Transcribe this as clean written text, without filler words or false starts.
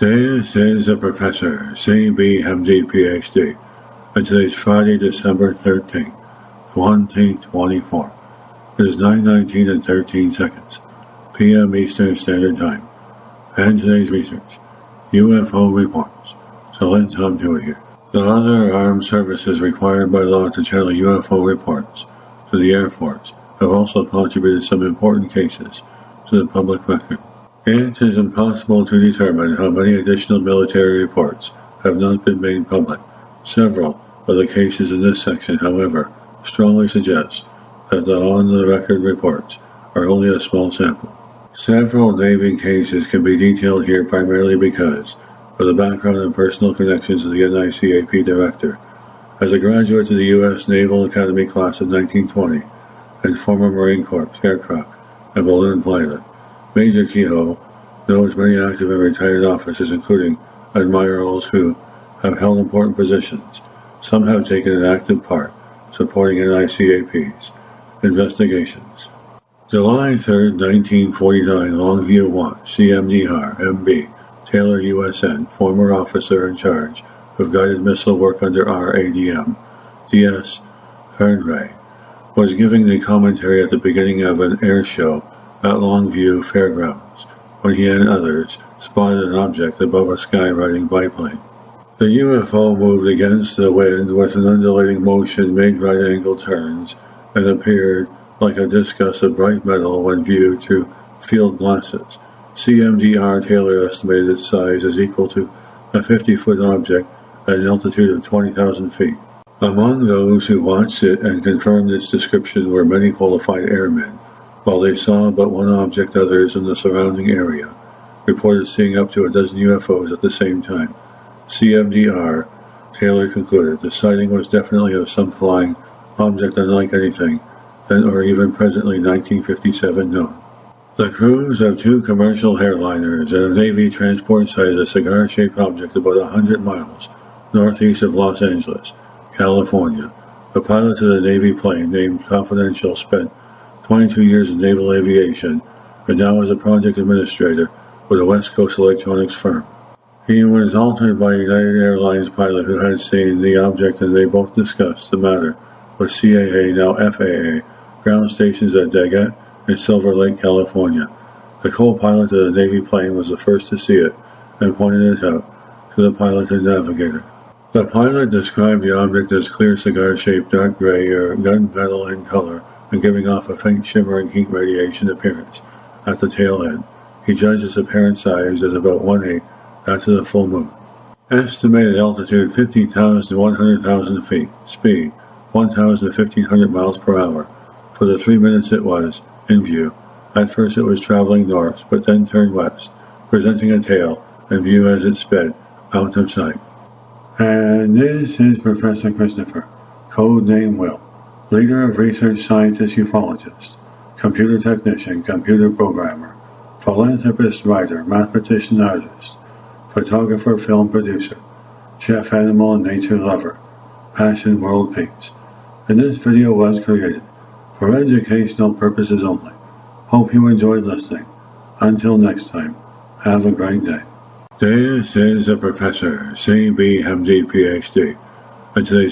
This is the Professor, CBMD PhD, and today's Friday, December 13th, 2024. It is 9:19 and 13 seconds, p.m. Eastern Standard Time, and today's research, UFO reports. So let's hop to it here. The other armed services required by law to channel UFO reports to the Air Force have also contributed some important cases to the public record. It is impossible to determine how many additional military reports have not been made public. Several of the cases in this section, however, strongly suggest that the on-the-record reports are only a small sample. Several Navy cases can be detailed here primarily because of the background and personal connections of the NICAP director. As a graduate of the U.S. Naval Academy class of 1920 and former Marine Corps aircraft and balloon pilot, Major Kehoe knows many active and retired officers, including admirals who have held important positions. Some have taken an active part supporting NICAP's investigations. July 3, 1949, Longview 1, CMDR, MB, Taylor, USN, former officer in charge of guided missile work under RADM, D.S. Fernray, was giving the commentary at the beginning of an air show at Longview Fairgrounds, when he and others spotted an object above a skywriting biplane. The UFO moved against the wind with an undulating motion, made right-angle turns, and appeared like a discus of bright metal when viewed through field glasses. CMDR Taylor estimated its size as equal to a 50-foot object at an altitude of 20,000 feet. Among those who watched it and confirmed its description were many qualified airmen. While they saw but one object, others in the surrounding area reported seeing up to a dozen UFOs at the same time. CMDR Taylor concluded the sighting was definitely of some flying object unlike anything then or even presently 1957 known. The crews of two commercial airliners and a Navy transport sighted a cigar-shaped object about 100 miles northeast of Los Angeles, California. The pilot of the Navy plane, named Confidential, spent 22 years in naval aviation, and now is a project administrator with a West Coast electronics firm. He was altered by a United Airlines pilot who had seen the object, and they both discussed the matter with CAA, now FAA, ground stations at Daggett and Silver Lake, California. The co-pilot of the Navy plane was the first to see it and pointed it out to the pilot and navigator. The pilot described the object as clear cigar-shaped dark gray or gunmetal in color, and giving off a faint shimmering heat radiation appearance at the tail end. He judged its apparent size as about 1/8 that of the full moon. Estimated altitude 50,000 to 100,000 feet. Speed 1,000 to 1,500 miles per hour. For the 3 minutes it was in view. At first it was traveling north, but then turned west, presenting a tail and view as it sped out of sight. And this is Professor Christopher, codename Will. Leader of research scientist, ufologist, computer technician, computer programmer, philanthropist, writer, mathematician, artist, photographer, film producer, chef, animal, and nature lover, passion, world peace. And this video was created for educational purposes only. Hope you enjoyed listening. Until next time, have a great day. This is the Professor, CBMD PhD, and today's